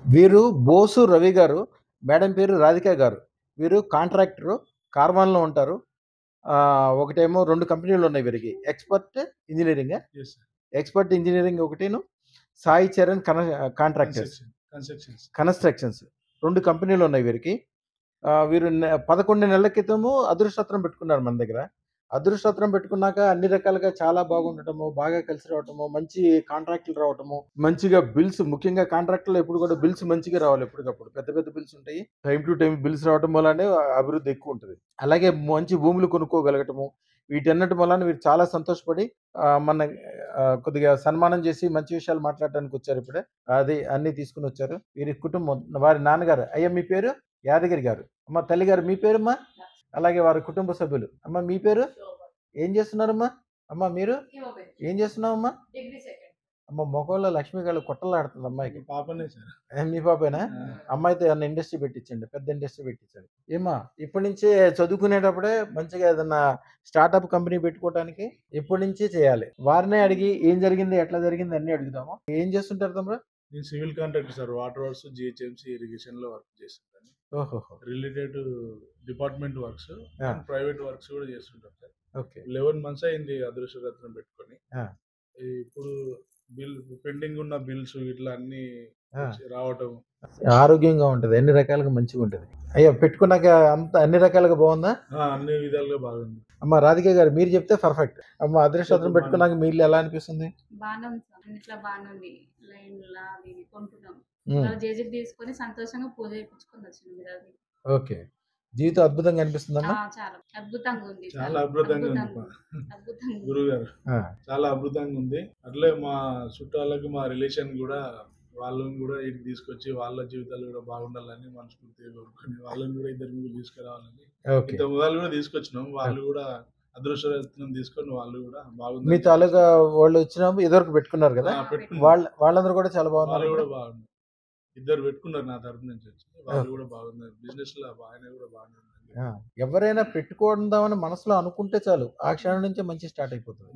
వీరు బోసు రవి గారు, మేడం పేరు రాధిక గారు. వీరు కాంట్రాక్టరు. కార్వాన్‌లో ఉంటారు. ఒకటేమో 2 కంపెనీలున్నాయి వీరికి. ఎక్స్‌పర్ట్ ఇంజినీరింగా? Yes sir. ఎక్స్‌పర్ట్ ఇంజినీరింగ్ ఒకటీను, సాయి చరణ్ కాంట్రాక్టర్స్. కన్‌స్ట్రక్షన్స్ 2 కంపెనీలున్నాయి వీరికి. వీరు 11 నెలల క్రితము అదృష్టపత్రం పెట్టుకున్నారు మన దగ్గర. అదృష్టపత్రం పెట్టుకున్నాక అన్ని రకాలుగా చాలా బాగుండటము, బాగా కలిసి రావటము, మంచి కాంట్రాక్టులు రావటము, మంచిగా బిల్స్, ముఖ్యంగా కాంట్రాక్టుల్లో ఎప్పుడు కూడా బిల్స్ మంచిగా రావాలి ఎప్పటికప్పుడు. పెద్ద పెద్ద బిల్స్ ఉంటాయి. టైమ్ టు టైమ్ బిల్స్ రావటం వల్లనే అభివృద్ధి ఎక్కువ ఉంటది. అలాగే మంచి భూములు కొనుక్కోగలగటము, వీటన్నిటి వలన వీరు చాలా సంతోషపడి మన కొద్దిగా సన్మానం చేసి మంచి విషయాలు మాట్లాడడానికి వచ్చారు ఇప్పుడే. అది అన్నీ తీసుకొని వచ్చారు. వీరి కుటుంబం, వారి నాన్నగారు. అయ్యా మీ పేరు? యాదగిరి గారు. అమ్మ తల్లిగారు మీ పేరమ్మా? అలాగే వారి కుటుంబ సభ్యులు. అమ్మ మీ పేరు? ఏం చేస్తున్నారమ్మా? అమ్మ మీరు? ఏం చేస్తున్నావమ్మా? అమ్మ మొఖంలో లక్ష్మి గారు కొట్టలాడుతుంది అమ్మాయికి. పాపనే సార్. మీ పాపేనా? అమ్మాయితో ఏమన్నా ఇండస్ట్రీ పెట్టించండి. పెద్ద ఇండస్ట్రీ పెట్టించండి. ఏమ్మా ఇప్పటి నుంచే చదువుకునేటప్పుడే మంచిగా ఏదన్నా స్టార్టప్ కంపెనీ పెట్టుకోవడానికి ఇప్పటి నుంచే చేయాలి. వారినే అడిగి ఏం జరిగింది, ఎట్లా జరిగింది అన్నీ అడుగుదాము. ఏం చేస్తుంటారు తమ్ముడు? నేను civil contractor sir. Water works, GHMC ఇరిగేషన్‌లో వర్క్ చేస్తుంటాను. ఓహోహో! Related department works, private works కూడా చేస్తుంటాను సార్. ఓకే. 11 మంత్స్ అయింది అదృష్టరత్నం పెట్టుకొని. ఆ! ఇప్పుడు పెండింగ్ ఉన్న బిల్స్ ఇట్లా అన్ని రావటం. ఆరోగ్యంగా ఉంటది. అన్ని రకాలుగా మంచిగా ఉంటది. అయ్యో పెట్టుకున్నాక అన్ని రకాలుగా బాగుందా? అన్ని విధాలుగా బాగుంది. అమ్మ రాధిక గారు మీరు చెప్తే పర్ఫెక్ట్. అమ్మ అదృష్టం పెట్టుకున్నాక మీ ఇల్లు ఎలా అనిపిస్తుంది? బాగానే ఉంది సార్. అన్నిట్లా బాగానే ఉంది. లైన్‌లా అవి కొంటున్నాం. జేజీకి తీసుకొని సంతోషంగా పూజ చేయించుకొని వచ్చినాం. ఓకే. జీవితం అద్భుతంగా అనిపిస్తుందమ్మా? చాలా అద్భుతంగా ఉంది. చాలా అద్భుతంగా ఉంది గురుగారు. చాలా అద్భుతంగా ఉంది. అట్లే మా చుట్టాలకు, మా రిలేషన్ కూడా వాళ్ళని కూడా ఇటు తీసుకొచ్చి వాళ్ళ జీవితాలు కూడా బాగుండాలని మనస్ఫూర్తిగా కోరుకొని వాళ్ళని కూడా ఇద్దరు ముగ్గురు తీసుకురావాలని ఇంత మొదలు కూడా తీసుకొచ్చినాం. వాళ్ళు కూడా అదృష్టరత్నం తీసుకొని వాళ్ళు కూడా బాగుంది. మీ తాలూకా వాళ్ళు వచ్చినప్పుడు ఇదివరకు పెట్టుకున్నారు కదా, వాళ్ళందరూ కూడా చాలా బాగున్నారు. వాళ్ళు కూడా బాగుంది. ఇద్దరు పెట్టుకున్నారు నా తరపు నుంచి వచ్చి. వాళ్ళు కూడా బాగున్నారు. బిజినెస్ లో ఆయన కూడా బాగున్నారు. ఎవరైనా పెట్టుకోవడం మనసులో అనుకుంటే చాలు, ఆ క్షణం నుంచే మంచి స్టార్ట్ అయిపోతుంది.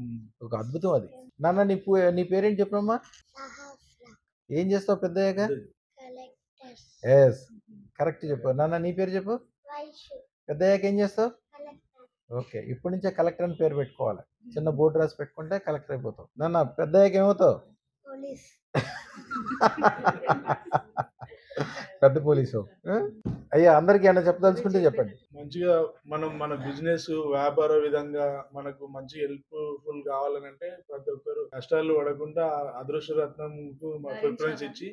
ఒక అద్భుతం అది. నాన్న నీ పేరేంటి చెప్పమ్మా? ఏం చేస్తావు పెద్దయ్యాక? ఎస్ కరెక్ట్ చెప్పు. నాన్న నీ పేరు చెప్పు. పెద్దయ్యాక ఏం చేస్తావు? ఓకే, ఇప్పటి నుంచే కలెక్టర్ అని పేరు పెట్టుకోవాలి. చిన్న బోర్డు రాసి పెట్టుకుంటే కలెక్టర్ అయిపోతావు. నాన్న పెద్దయ్యాక ఏమవుతావు? పెద్ద పోలీసు. అయ్యా అందరికి ఏమైనా చెప్పదలుచుకుంటే చెప్పండి. మంచిగా మన బిజినెస్ వ్యాపార విధంగా మనకు మంచి హెల్ప్ఫుల్ కావాలని అంటే ప్రతి ఒక్కరు కష్టాలు పడకుండా అదృష్టరత్నంకు ప్రిఫరెన్స్ ఇచ్చి